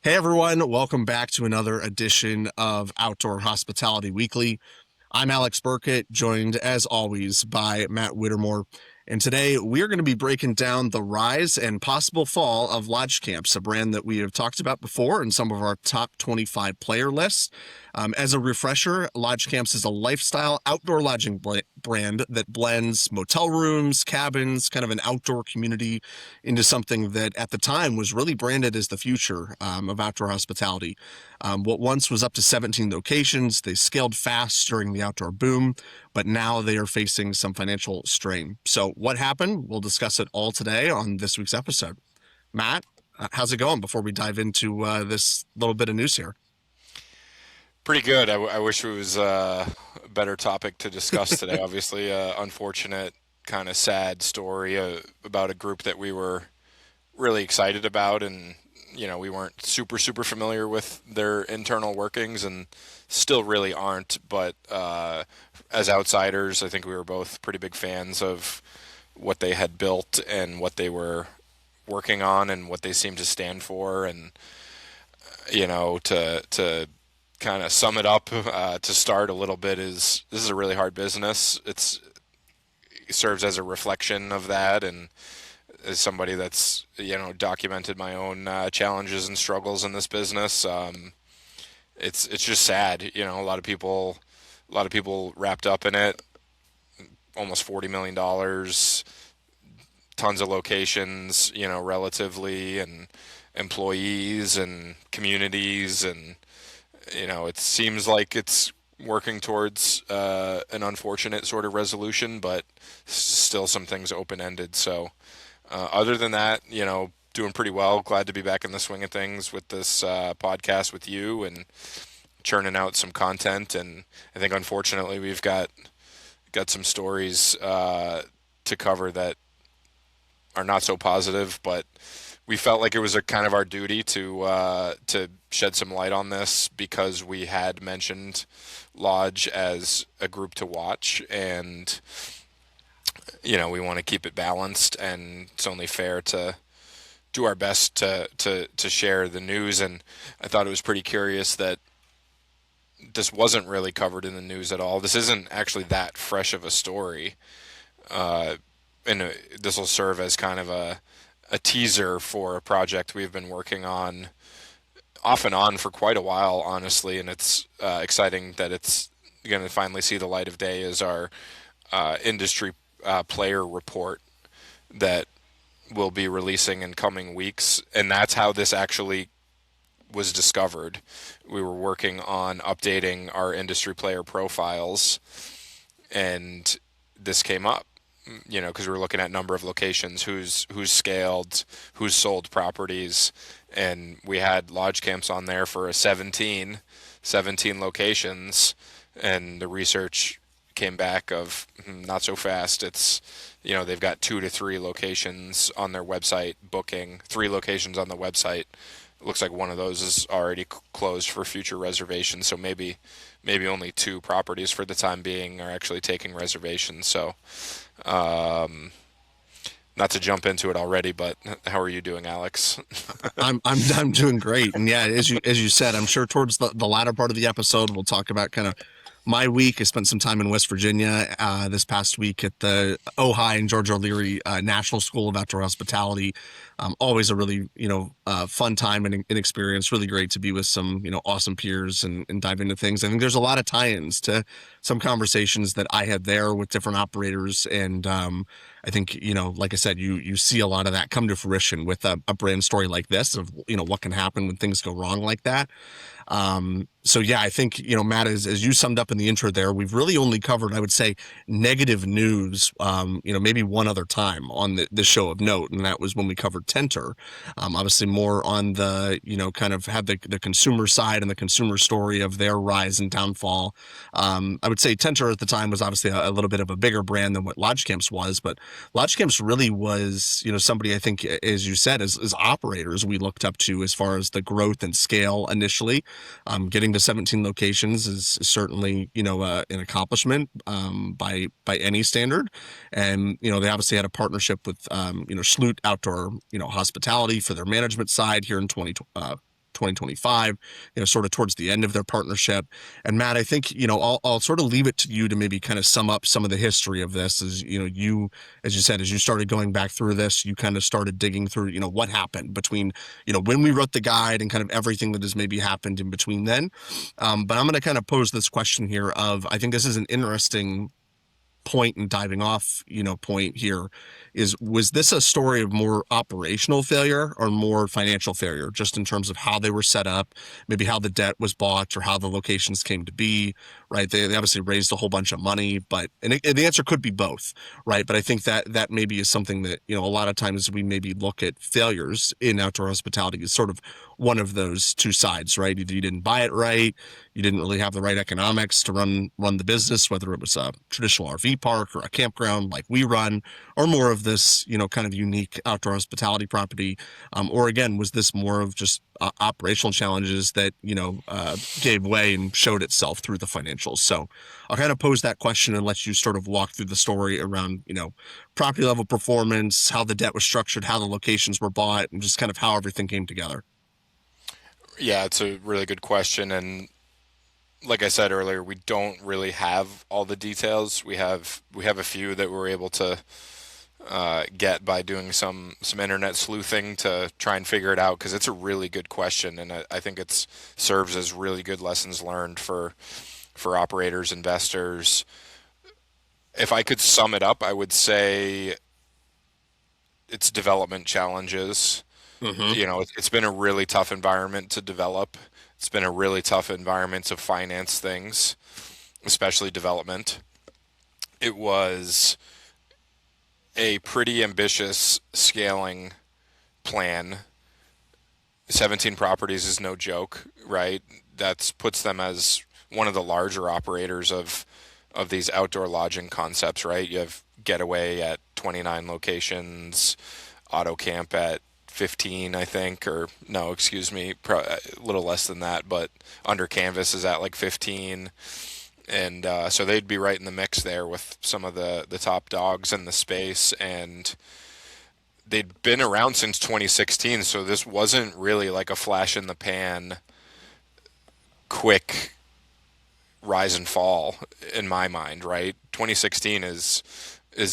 Hey everyone, welcome back to another edition of Outdoor Hospitality Weekly. I'm Alex Burkett, joined as always by Matt Whittemore. And today we are going to be breaking down the rise and possible fall of LOGE Camps, a brand that we have talked about before in some of our top 25 player lists. As a refresher, LOGE Camps is a lifestyle outdoor lodging brand that blends motel rooms, cabins, kind of an outdoor community into something that at the time was really branded as the future of outdoor hospitality. What once was up to 17 locations, they scaled fast during the outdoor boom, but now they are facing some financial strain. So, what happened? We'll discuss it all today on this week's episode. Matt, how's it going before we dive into this little bit of news here? Pretty good. I wish it was a better topic to discuss today. Obviously, unfortunate, kind of sad story about a group that we were really excited about, and we weren't super familiar with their internal workings, and still really aren't. But as outsiders, I think we were both pretty big fans of what they had built and what they were working on and what they seemed to stand for, and to kind of sum it up to start a little bit is this is a really hard business. It serves as a reflection of that, and as somebody that's documented my own challenges and struggles in this business, it's just sad. A lot of people wrapped up in it. Almost $40 million, tons of locations, relatively, and employees and communities, and it seems like it's working towards an unfortunate sort of resolution, but still some things open ended. So, other than that, doing pretty well. Glad to be back in the swing of things with this podcast with you and churning out some content. And I think unfortunately we've got some stories to cover that are not so positive, but we felt like it was a kind of our duty to shed some light on this because we had mentioned Lodge as a group to watch, and we want to keep it balanced, and it's only fair to do our best to share the news. And I thought it was pretty curious that this wasn't really covered in the news at all. This isn't actually that fresh of a story, uh, and this will serve as kind of a teaser for a project we've been working on off and on for quite a while, honestly, and it's exciting that it's going to finally see the light of day as our industry player report that we'll be releasing in coming weeks. And that's how this actually was discovered. We were working on updating our industry player profiles, and this came up. Because we were looking at number of locations, who's scaled, who's sold properties, and we had lodge camps on there for a 17 locations, and the research came back of not so fast. It's they've got 2 to 3 locations on their website booking, 3 locations on the website. It looks like one of those is already closed for future reservations, so maybe only 2 properties for the time being are actually taking reservations. So um, not to jump into it already, but how are you doing, Alex? I'm doing great, and yeah, as you said, I'm sure towards the latter part of the episode we'll talk about kind of my week. I spent some time in West Virginia this past week at the Ojai and George O'Leary National School of Outdoor Hospitality. Always a really fun time and experience. Really great to be with some awesome peers and dive into things. I think there's a lot of tie-ins to some conversations that I had there with different operators, and I think like I said, you see a lot of that come to fruition with a brand story like this of what can happen when things go wrong like that. So yeah, I think, Matt, as you summed up in the intro there, we've really only covered, I would say, negative news, maybe one other time on the show of note, and that was when we covered Tenter. Obviously more on the, kind of had the consumer side and the consumer story of their rise and downfall. I would say Tenter at the time was obviously a little bit of a bigger brand than what Lodge Camps was, but Lodge Camps really was, somebody I think, as you said, as operators we looked up to as far as the growth and scale initially. Getting to 17 locations is certainly, an accomplishment by any standard. And, they obviously had a partnership with, Sloot Outdoor, Hospitality for their management side here in 2020. 2025, sort of towards the end of their partnership. And Matt, I think, I'll sort of leave it to you to maybe kind of sum up some of the history of this. As you said, as you started going back through this, you kind of started digging through, what happened between, when we wrote the guide and kind of everything that has maybe happened in between then. But I'm going to kind of pose this question here of, I think this is an interesting point and diving off, point here is, was this a story of more operational failure or more financial failure, just in terms of how they were set up, maybe how the debt was bought or how the locations came to be, right? They obviously raised a whole bunch of money, and the answer could be both, right? But I think that maybe is something that, a lot of times we maybe look at failures in outdoor hospitality as sort of one of those two sides, right? Either you didn't buy it right, you didn't really have the right economics to run the business, whether it was a traditional RV park or a campground like we run, or more of this, kind of unique outdoor hospitality property, or again, was this more of just operational challenges that gave way and showed itself through the financials? So I'll kind of pose that question and let you sort of walk through the story around property level performance, how the debt was structured, how the locations were bought, and just kind of how everything came together. Yeah, it's a really good question, and like I said earlier, we don't really have all the details. We have a few that we're able to get by doing some internet sleuthing to try and figure it out, because it's a really good question, and I think it's serves as really good lessons learned for operators, investors. If I could sum it up, I would say it's development challenges. Mm-hmm. It's been a really tough environment to develop. It's been a really tough environment to finance things, especially development. It was a pretty ambitious scaling plan. 17 properties is no joke, right? That puts them as one of the larger operators of these outdoor lodging concepts, right? You have Getaway at 29 locations, Auto Camp at 15, I think, or no, excuse me, a little less than that, but Under Canvas is at like 15. And so they'd be right in the mix there with some of the top dogs in the space. And they'd been around since 2016, so this wasn't really like a flash in the pan, quick rise and fall in my mind, right? 2016 is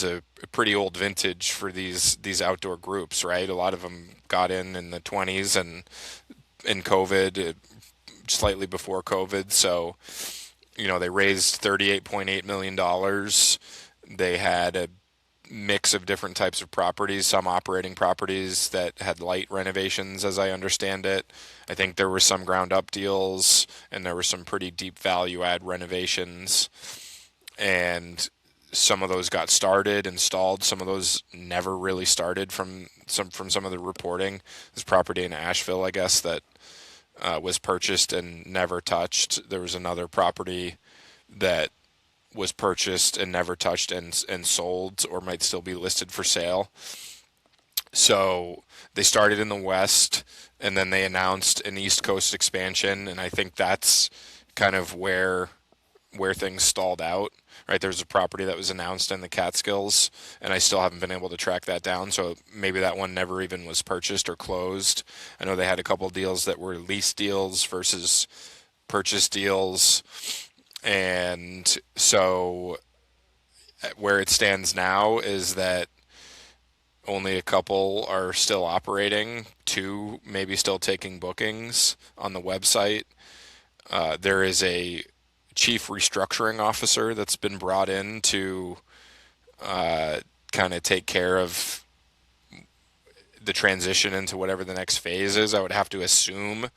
a pretty old vintage for these outdoor groups, right? A lot of them got in the 20s and in COVID, slightly before COVID. So, they raised $38.8 million. They had a mix of different types of properties, some operating properties that had light renovations, as I understand it. I think there were some ground up deals, and there were some pretty deep value add renovations. And some of those got started, installed. Some of those never really started from some of the reporting. This property in Asheville, I guess, that was purchased and never touched. There was another property that was purchased and never touched and sold, or might still be listed for sale. So they started in the West, and then they announced an East Coast expansion, and I think that's kind of where things stalled out. Right, there's a property that was announced in the Catskills, and I still haven't been able to track that down. So maybe that one never even was purchased or closed. I know they had a couple of deals that were lease deals versus purchase deals, and so where it stands now is that only a couple are still operating, two maybe still taking bookings on the website. There is a chief restructuring officer that's been brought in to kind of take care of the transition into whatever the next phase is. I would have to assume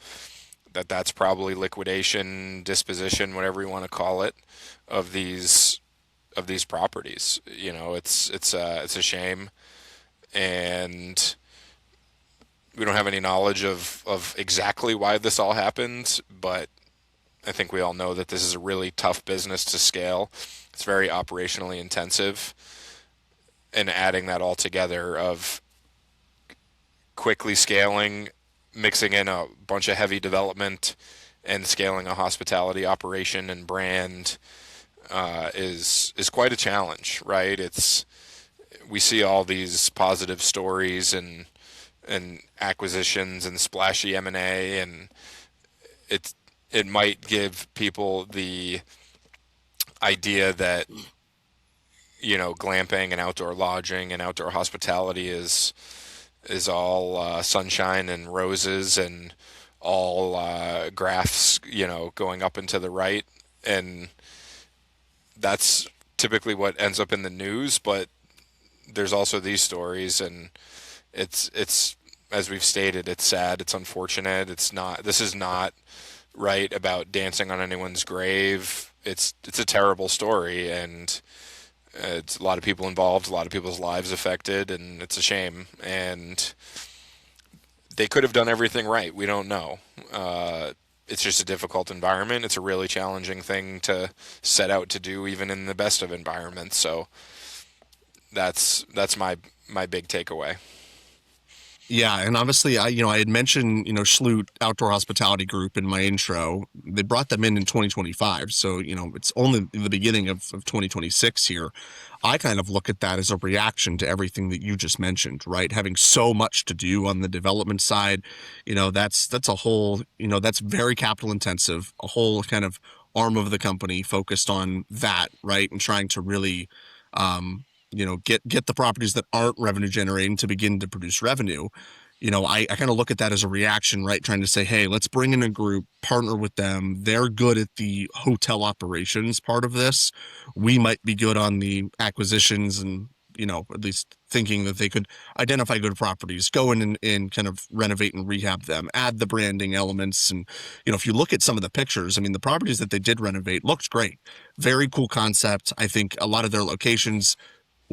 that that's probably liquidation, disposition, whatever you want to call it, of these properties. It's a shame, and we don't have any knowledge of exactly why this all happened, but I think we all know that this is a really tough business to scale. It's very operationally intensive, and adding that all together of quickly scaling, mixing in a bunch of heavy development, and scaling a hospitality operation and brand is quite a challenge, right? We see all these positive stories and and acquisitions and splashy M&A, and it it might give people the idea that glamping and outdoor lodging and outdoor hospitality is all sunshine and roses and all graphs, going up and to the right, and that's typically what ends up in the news. But there's also these stories, and it's as we've stated, it's sad, it's unfortunate. It's not. This is not right about dancing on anyone's grave. It's a terrible story, and it's a lot of people involved, a lot of people's lives affected, and it's a shame. And they could have done everything right. We don't know. It's just a difficult environment. It's a really challenging thing to set out to do, even in the best of environments. So that's my big takeaway. Yeah, and obviously, I had mentioned, Schlute Outdoor Hospitality Group in my intro. They brought them in 2025, so it's only the beginning of 2026 here. I kind of look at that as a reaction to everything that you just mentioned, right? Having so much to do on the development side, that's a whole, that's very capital intensive, a whole kind of arm of the company focused on that, right? And trying to really, get the properties that aren't revenue generating to begin to produce revenue. I kind of look at that as a reaction, right? Trying to say, hey, let's bring in a group, partner with them. They're good at the hotel operations part of this. We might be good on the acquisitions and, at least thinking that they could identify good properties, go in and kind of renovate and rehab them, add the branding elements. And, if you look at some of the pictures, I mean, the properties that they did renovate looked great. Very cool concept. I think a lot of their locations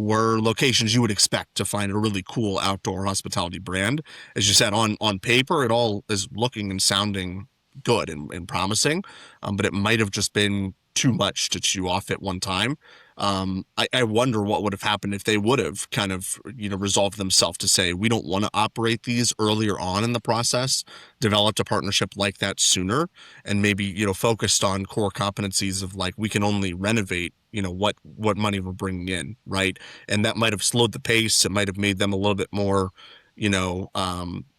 were locations you would expect to find a really cool outdoor hospitality brand. As you said, on paper, it all is looking and sounding good and promising, but it might have just been too much to chew off at one time. I wonder what would have happened if they would have kind of resolved themselves to say we don't want to operate these earlier on in the process, developed a partnership like that sooner, and maybe focused on core competencies of like we can only renovate what money we're bringing in, right? And that might have slowed the pace. It might have made them a little bit more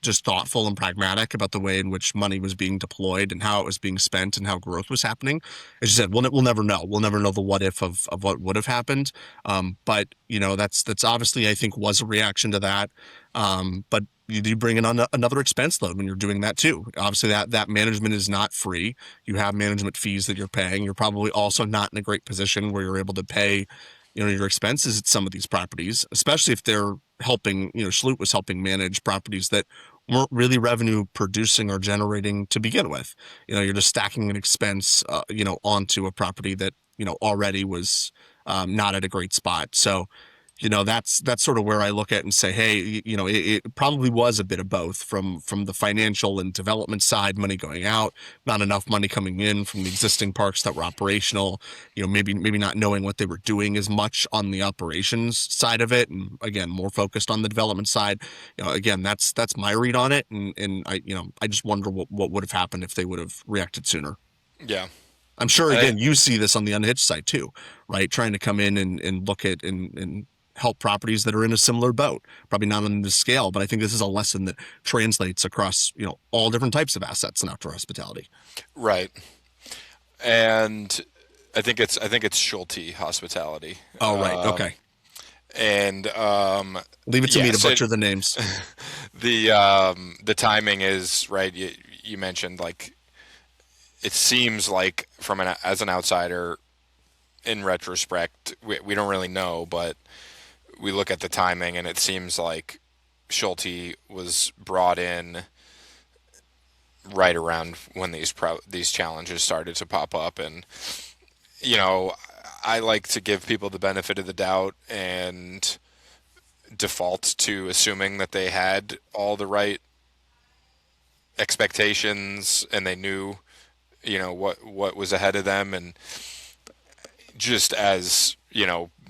just thoughtful and pragmatic about the way in which money was being deployed and how it was being spent and how growth was happening. As you said, we'll never know. We'll never know the what if of what would have happened. But that's obviously, I think, was a reaction to that. But you do bring in on another expense load when you're doing that too. Obviously, that management is not free. You have management fees that you're paying. You're probably also not in a great position where you're able to pay your expenses at some of these properties, especially if they're helping, Schlute was helping manage properties that weren't really revenue producing or generating to begin with. You're just stacking an expense, onto a property that, already was not at a great spot. So, that's sort of where I look at and say, hey, it probably was a bit of both from the financial and development side, money going out, not enough money coming in from the existing parks that were operational, maybe not knowing what they were doing as much on the operations side of it. And again, more focused on the development side. Again, that's my read on it. And I just wonder what would have happened if they would have reacted sooner. Yeah. I'm sure, I, again, you see this on the unhitched side too, right? Trying to come in and look at and help properties that are in a similar boat. Probably not on this scale, but I think this is a lesson that translates across, all different types of assets in outdoor hospitality. right. And I think it's Schulte Hospitality. Oh, right. Okay. And Leave it to me to yes, butcher the names. the timing is right. You mentioned, like, it seems like as an outsider, in retrospect, we don't really know, but we look at the timing and it seems like Schulte was brought in right around when these challenges started to pop up. And you know I like to give people the benefit of the doubt and default to assuming that they had all the right expectations and they knew what was ahead of them. And just as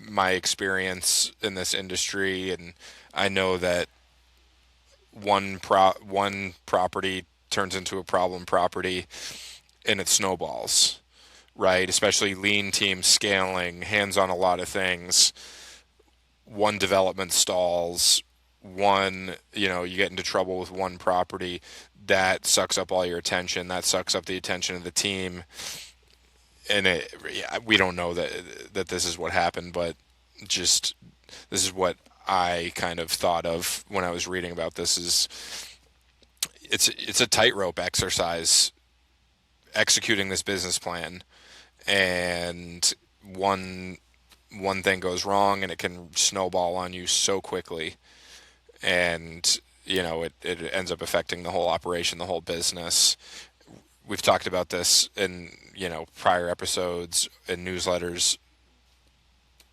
my experience in this industry, and I know that one property turns into a problem property and it snowballs, right? Especially lean teams scaling, hands on a lot of things. One development stalls, one, you get into trouble with one property, that sucks up all your attention, that sucks up the attention of the team. And we don't know that this is what happened, but just this is what I kind of thought of when I was reading about this. Is it's a tightrope exercise executing this business plan, and one thing goes wrong and it can snowball on you so quickly, and it ends up affecting the whole operation, the whole business. We've talked about this in prior episodes and newsletters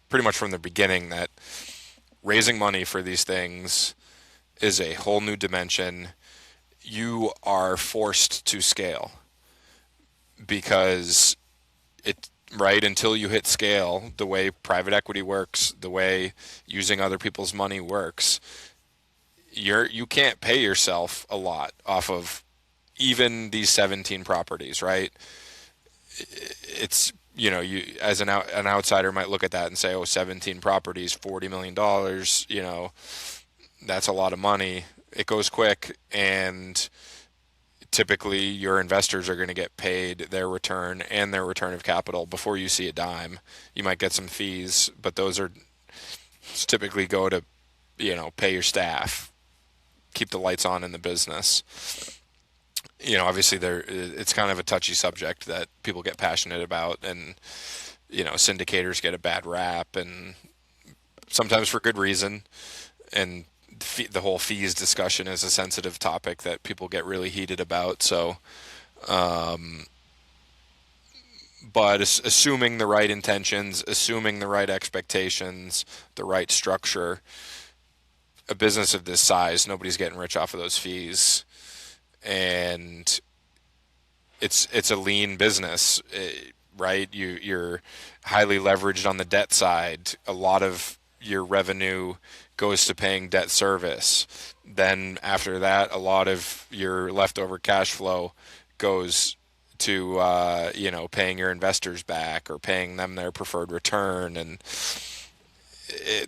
pretty much from the beginning, that raising money for these things is a whole new dimension. You are forced to scale because it right until you hit scale, the way private equity works, the way using other people's money works, you can't pay yourself a lot off of even these 17 properties, right? It's you as an outsider might look at that and say, oh, 17 properties, $40 million, that's a lot of money. It goes quick, and typically your investors are going to get paid their return and their return of capital before you see a dime. You might get some fees, but those are typically go to pay your staff, keep the lights on in the business. Obviously it's kind of a touchy subject that people get passionate about, and syndicators get a bad rap, and sometimes for good reason. And the whole fees discussion is a sensitive topic that people get really heated about. So, but assuming the right intentions, assuming the right expectations, the right structure, a business of this size, nobody's getting rich off of those fees. And it's a lean business, right? You're highly leveraged on the debt side. A lot of your revenue goes to paying debt service. Then after that, a lot of your leftover cash flow goes to paying your investors back or paying them their preferred return. And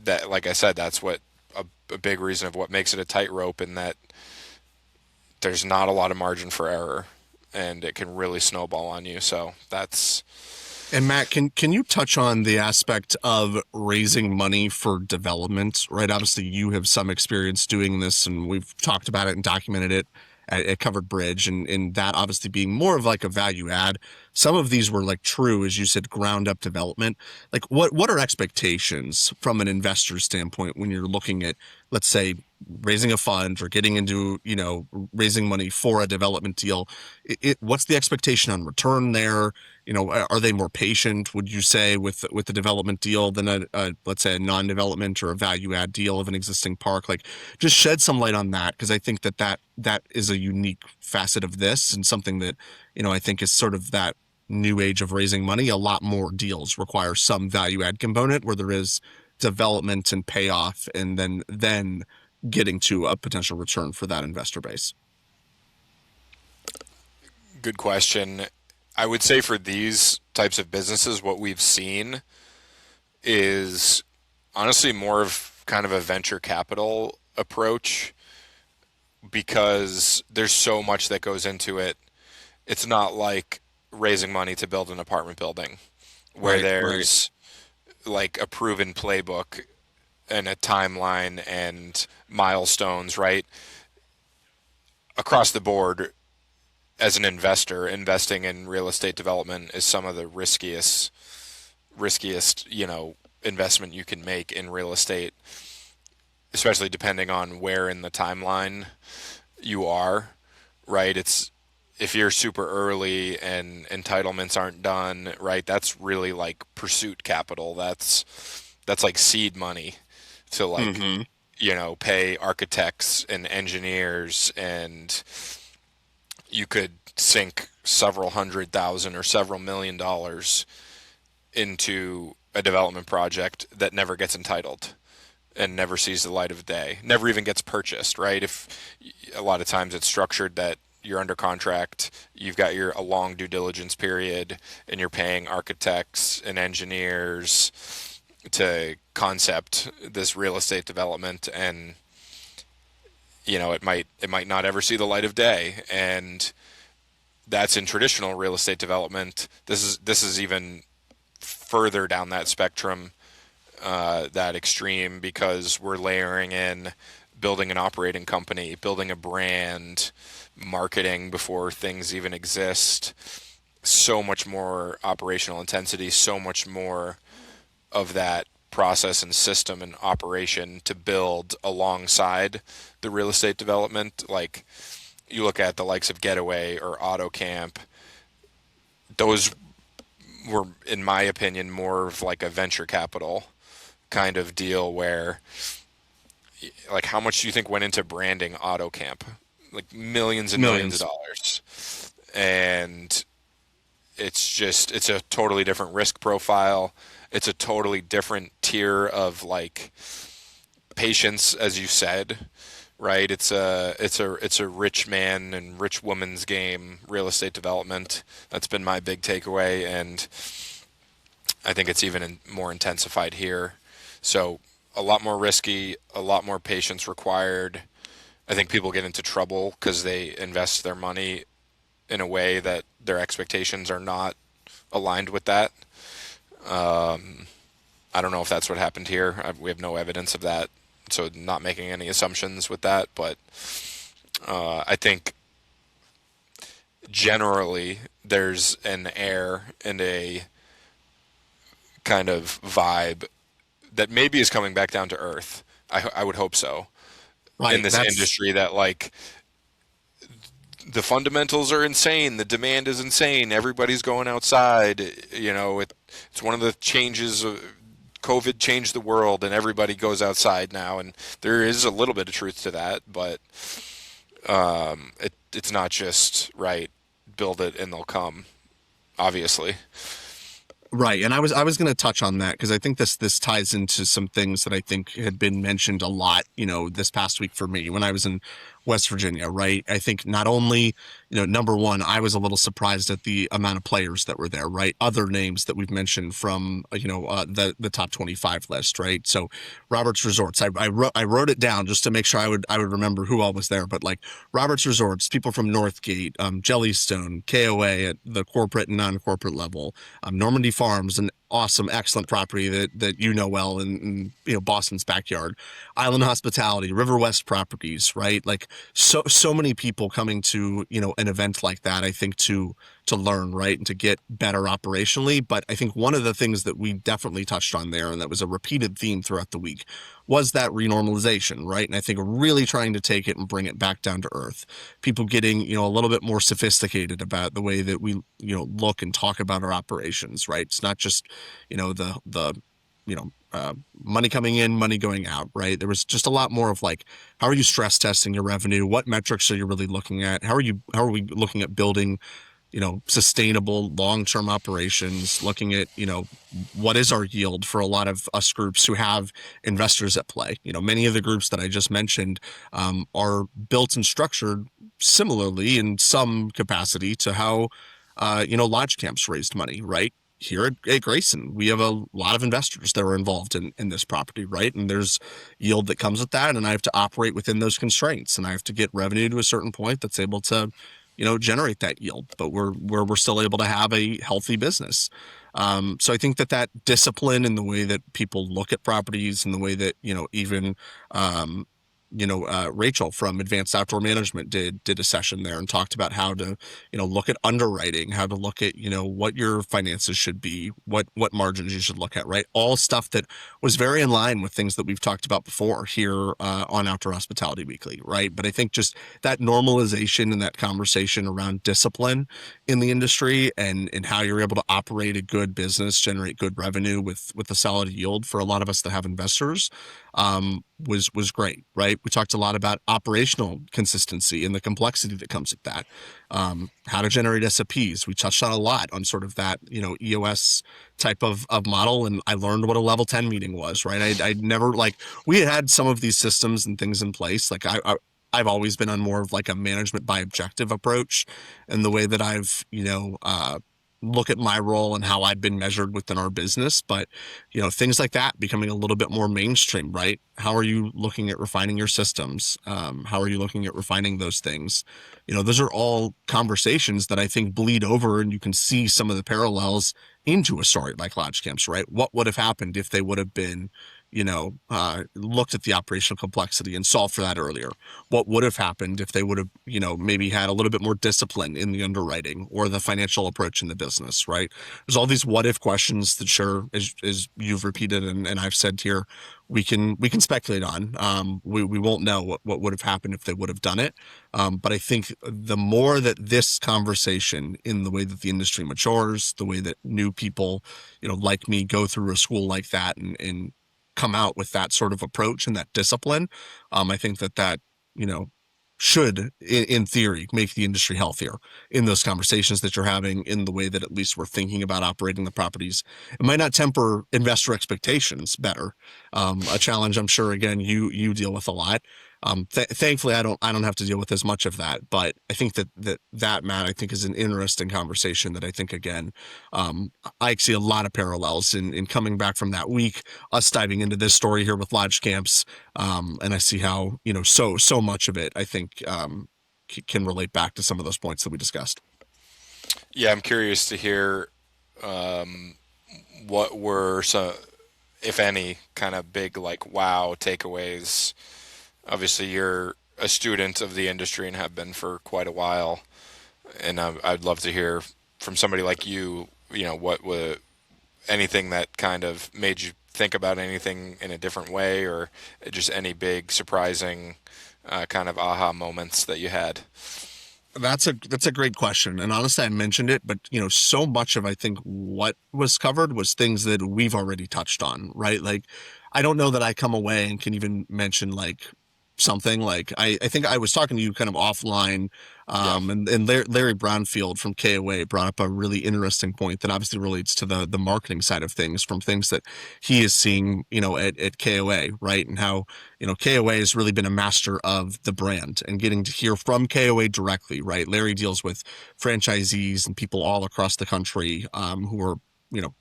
that, like I said, that's what a big reason of what makes it a tightrope, in that there's not a lot of margin for error, and it can really snowball on you. So that's. And Matt, can you touch on the aspect of raising money for development, right? Obviously, you have some experience doing this, and we've talked about it and documented it at Covered Bridge, and that obviously being more of like a value add. Some of these were like true, as you said, ground up development. Like what are expectations from an investor standpoint when you're looking at, let's say, raising a fund or getting into, raising money for a development deal? What's the expectation on return there? Are they more patient, would you say, with the development deal than let's say a non-development or a value add deal of an existing park? Like, just shed some light on that, because I think that is a unique facet of this, and something that I think is sort of that new age of raising money. A lot more deals require some value add component where there is development and payoff, and then getting to a potential return for that investor base. Good question. I would say for these types of businesses, what we've seen is honestly more of kind of a venture capital approach, because there's so much that goes into it. It's not like raising money to build an apartment building where Right. there's like a proven playbook and a timeline and milestones, right? Across the board, as an investor, investing in real estate development is some of the riskiest, investment you can make in real estate, especially depending on where in the timeline you are, right? It's if you're super early and entitlements aren't done, right? That's really like pursuit capital. That's like seed money to like, Mm-hmm. pay architects and engineers, and you could sink several $100,000 or several $1 million into a development project that never gets entitled and never sees the light of day, never even gets purchased, right? If a lot of times it's structured that you're under contract, you've got a long due diligence period, and you're paying architects and engineers to concept this real estate development, and it might not ever see the light of day, and that's in traditional real estate development. This is even further down that spectrum, that extreme, because we're layering in building an operating company, building a brand, marketing before things even exist. So much more operational intensity, so much more of that process and system and operation to build alongside the real estate development. Like, you look at the likes of Getaway or Auto Camp, those were, in my opinion, more of like a venture capital kind of deal where, like, how much do you think went into branding Auto Camp? Like millions and millions of Millions. dollars. And it's a totally different risk profile. It's a totally different tier of like patience, as you said, right? It's a rich man and rich woman's game, real estate development. That's been my big takeaway, and I think it's even more intensified here. So a lot more risky, a lot more patience required. I think people get into trouble because they invest their money in a way that their expectations are not aligned with that. I don't know if that's what happened here. We have no evidence of that, so not making any assumptions with that. But I think generally there's an air and a kind of vibe that maybe is coming back down to earth. I would hope so, in Right. this That's industry, that like the fundamentals are insane, the demand is insane, everybody's going outside. It's one of the changes. COVID changed the world, and everybody goes outside now, and there is a little bit of truth to that, but it's not just right. Build it and they'll come. Obviously, right. And I was going to touch on that because I think this ties into some things that I think had been mentioned a lot, this past week for me when I was in West Virginia, right? I think not only, number one, I was a little surprised at the amount of players that were there, right? Other names that we've mentioned from, the top 25 list, right? So Roberts Resorts, I wrote it down just to make sure I would remember who all was there, but like Roberts Resorts, people from Northgate, Jellystone, KOA at the corporate and non-corporate level, Normandy Farms, an awesome, excellent property that well in Boston's backyard. Island Hospitality, River West Properties, right? Like so many people coming to an event like that. I think to learn, right, and to get better operationally. But I think one of the things that we definitely touched on there, and that was a repeated theme throughout the week, was that renormalization, right? And I think really trying to take it and bring it back down to earth. People getting a little bit more sophisticated about the way that we look and talk about our operations, right? It's not just the money coming in, money going out, right? There was just a lot more of like, how are you stress testing your revenue? What metrics are you really looking at? How are we looking at building, sustainable long-term operations, looking at, what is our yield for a lot of us groups who have investors at play. Many of the groups that I just mentioned are built and structured similarly in some capacity to how, Lodge Camps raised money, right? Here at Grayson, we have a lot of investors that are involved in this property, right? And there's yield that comes with that, and I have to operate within those constraints, and I have to get revenue to a certain point that's able to, generate that yield, but we're still able to have a healthy business. So I think that discipline and the way that people look at properties and the way that even Rachel from Advanced Outdoor Management did a session there and talked about how to, look at underwriting, how to look at, what your finances should be, what margins you should look at, right? All stuff that was very in line with things that we've talked about before here on Outdoor Hospitality Weekly, right? But I think just that normalization and that conversation around discipline in the industry and how you're able to operate a good business, generate good revenue with a solid yield for a lot of us that have investors, was great, right? We talked a lot about operational consistency and the complexity that comes with that. How to generate SOPs. We touched on a lot on sort of that, EOS type of model. And I learned what a level 10 meeting was, right? I never like, we had some of these systems and things in place. Like I've always been on more of like a management by objective approach, and the way that I've, look at my role and how I've been measured within our business, but things like that becoming a little bit more mainstream, right? How are you looking at refining your systems? How are you looking at refining those things? Those are all conversations that I think bleed over, and you can see some of the parallels into a story like Lodge Camps, right? What would have happened if they would have been, looked at the operational complexity and solved for that earlier? What would have happened if they would have, maybe had a little bit more discipline in the underwriting or the financial approach in the business, right? There's all these what if questions that, sure, as you've repeated and I've said here, we can speculate on. We won't know what would have happened if they would have done it. But I think the more that this conversation, in the way that the industry matures, the way that new people, like me, go through a school like that and come out with that sort of approach and that discipline, I think that you know, should, in theory, make the industry healthier in those conversations that you're having, in the way that at least we're thinking about operating the properties. It might not temper investor expectations better. A challenge I'm sure, again, you deal with a lot. Thankfully, I don't have to deal with as much of that, but I think that Matt, I think, is an interesting conversation that I think, again, I see a lot of parallels in coming back from that week, us diving into this story here with Lodge Camps, and I see how so much of it, I think, can relate back to some of those points that we discussed. Yeah, I'm curious to hear um, what were some, if any, kind of big like wow takeaways. Obviously, you're a student of the industry and have been for quite a while, and I'd love to hear from somebody like you. What would anything that kind of made you think about anything in a different way, or just any big surprising kind of aha moments that you had. That's a great question, and honestly, I mentioned it, but so much of, I think, what was covered was things that we've already touched on, right? Like, I don't know that I come away and can even mention like something like, I think I was talking to you kind of offline, Yeah. and Larry Brownfield from KOA brought up a really interesting point that obviously relates to the marketing side of things, from things that he is seeing, at KOA, right? And how, KOA has really been a master of the brand and getting to hear from KOA directly, right? Larry deals with franchisees and people all across the country, who are,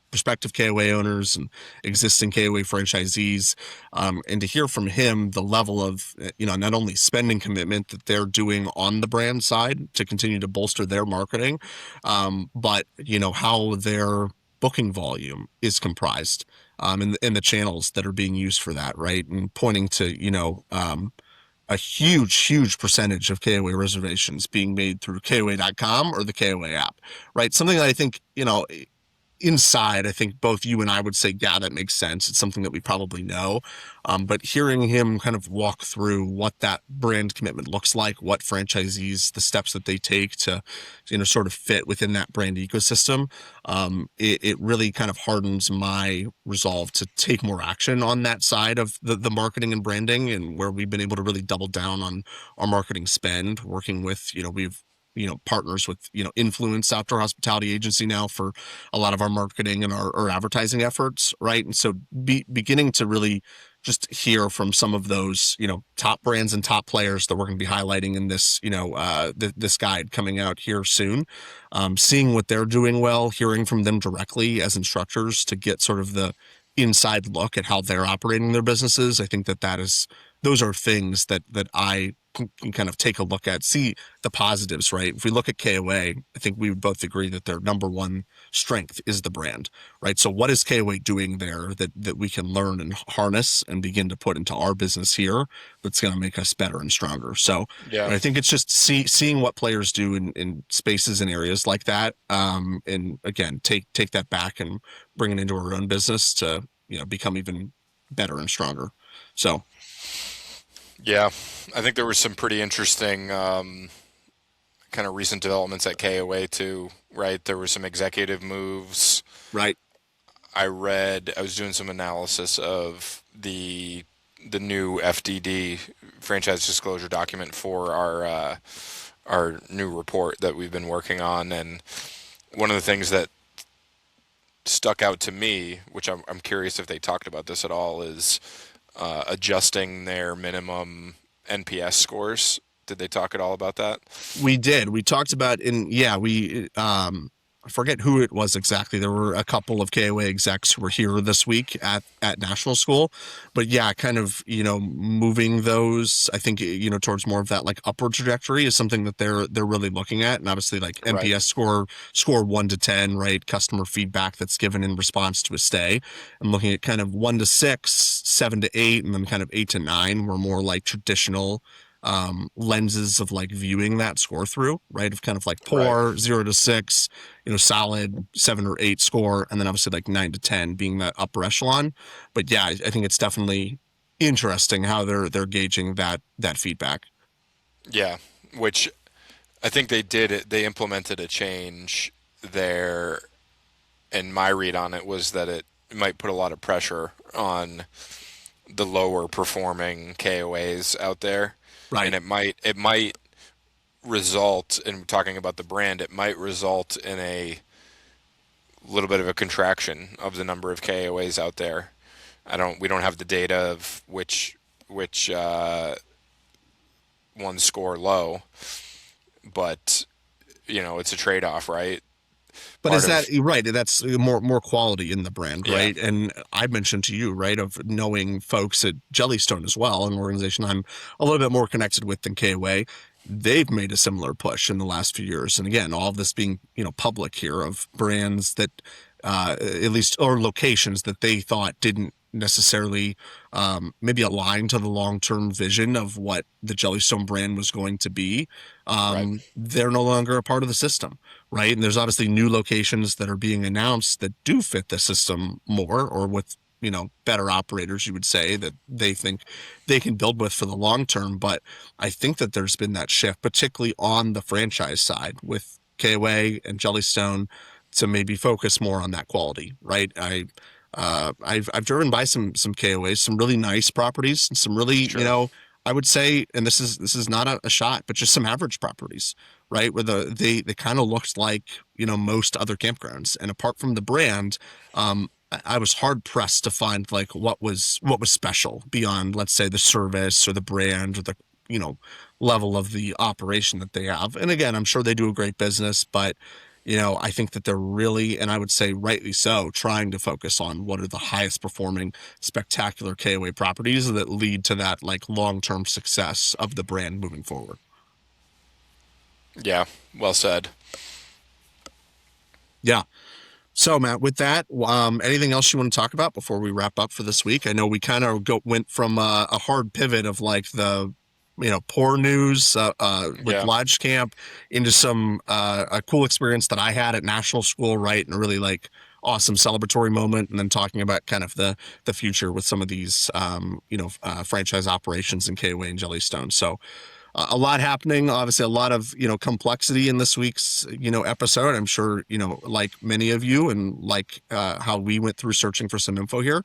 prospective KOA owners and existing KOA franchisees, and to hear from him the level of, not only spending commitment that they're doing on the brand side to continue to bolster their marketing, but how their booking volume is comprised, and the channels that are being used for that, right? And pointing to, a huge percentage of KOA reservations being made through KOA.com or the KOA app, right? Something that I think, inside, I think both you and I would say, yeah, that makes sense. It's something that we probably know. But hearing him kind of walk through what that brand commitment looks like, what franchisees, the steps that they take to, sort of fit within that brand ecosystem, it really kind of hardens my resolve to take more action on that side of the marketing and branding, and where we've been able to really double down on our marketing spend, working with, we've, partners with, Influence Outdoor Hospitality Agency now for a lot of our marketing and our advertising efforts, right? And so beginning to really just hear from some of those, top brands and top players that we're going to be highlighting in this, this guide coming out here soon, seeing what they're doing well, hearing from them directly as instructors to get sort of the inside look at how they're operating their businesses. I think those are things that I can kind of take a look at, see the positives, right? If we look at KOA, I think we would both agree that their number one strength is the brand, right? So what is KOA doing there that we can learn and harness and begin to put into our business here that's going to make us better and stronger? So Yeah. I think it's just seeing what players do in spaces and areas like that, and again, take that back and bring it into our own business to, become even better and stronger. So Yeah. I think there was some pretty interesting kind of recent developments at KOA too, right? There were some executive moves. right. I was doing some analysis of the new FDD, franchise disclosure document, for our new report that we've been working on, and one of the things that stuck out to me, which I'm curious if they talked about this at all, is adjusting their minimum NPS scores. Did they talk at all about that? We did. We talked about, in yeah, we I forget who it was exactly. There were a couple of KOA execs who were here this week at national school, but yeah, kind of, moving those, I think, towards more of that like upward trajectory is something that they're really looking at. And obviously like Right. NPS score 1 to 10, right? Customer feedback that's given in response to a stay. I'm looking at kind of 1 to 6, 7 to 8, and then kind of 8 to 9 were more like traditional lenses of like viewing that score through, right? Of kind of like Right. poor, 0 to 6, solid 7 or 8 score, and then obviously like 9 to 10 being that upper echelon. But yeah, I think it's definitely interesting how they're gauging that feedback. Yeah. Which I think they did it. They implemented a change there, and my read on it was that it might put a lot of pressure on the lower performing KOAs out there, and Right. it might result in talking about the brand. It might result in a little bit of a contraction of the number of KOAs out there. We don't have the data of which ones score low, but it's a trade off, right? But Part is that of right? That's more quality in the brand, Yeah, right? And I mentioned to you, right, of knowing folks at Jellystone as well, an organization I'm a little bit more connected with than KOA. They've made a similar push in the last few years, and again, all of this being public here of brands that at least or locations that they thought didn't necessarily maybe align to the long-term vision of what the Jellystone brand was going to be. right. They're no longer a part of the system, right? And there's obviously new locations that are being announced that do fit the system more or with, better operators, you would say, that they think they can build with for the long term. But I think that there's been that shift, particularly on the franchise side with KOA and Jellystone, to maybe focus more on that quality, right? I've driven by some KOAs, some really nice properties, and some really, Sure. I would say, and this is not a shot, but just some average properties, right? Where they kind of looked like most other campgrounds, and apart from the brand, I was hard pressed to find like what was special beyond, let's say, the service or the brand or the you know level of the operation that they have. And again, I'm sure they do a great business, but I think that they're really, and I would say rightly so, trying to focus on what are the highest performing spectacular KOA properties that lead to that like long-term success of the brand moving forward. Yeah. Well said. Yeah. So Matt, with that, anything else you want to talk about before we wrap up for this week? I know we kind of went from a hard pivot of like the poor news with Yeah. Lodge Camp into some a cool experience that I had at national school, right, and a really like awesome celebratory moment, and then talking about kind of the future with some of these franchise operations in KOA and Jellystone. So a lot happening, obviously a lot of complexity in this week's episode. I'm sure like many of you, and like how we went through searching for some info here,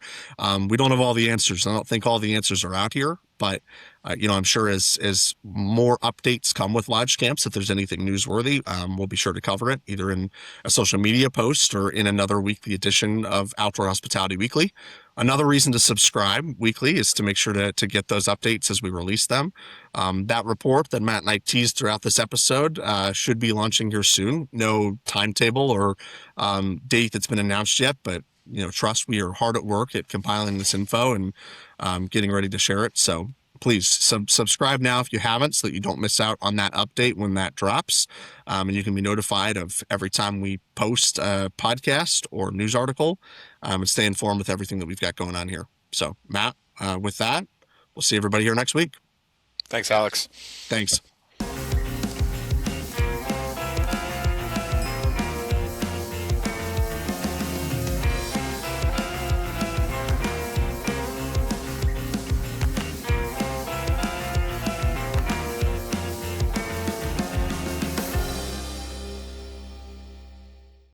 we don't have all the answers. I don't think all the answers are out here, but I'm sure as more updates come with Lodge Camps, if there's anything newsworthy, we'll be sure to cover it either in a social media post or in another weekly edition of Outdoor Hospitality Weekly. Another reason to subscribe weekly is to make sure to get those updates as we release them. That report that Matt and I teased throughout this episode should be launching here soon. No timetable or date that's been announced yet, but trust we are hard at work at compiling this info and getting ready to share it. So please subscribe now if you haven't, so that you don't miss out on that update when that drops. And you can be notified of every time we post a podcast or news article, and stay informed with everything that we've got going on here. So Matt, with that, we'll see everybody here next week. Thanks, Alex. Thanks.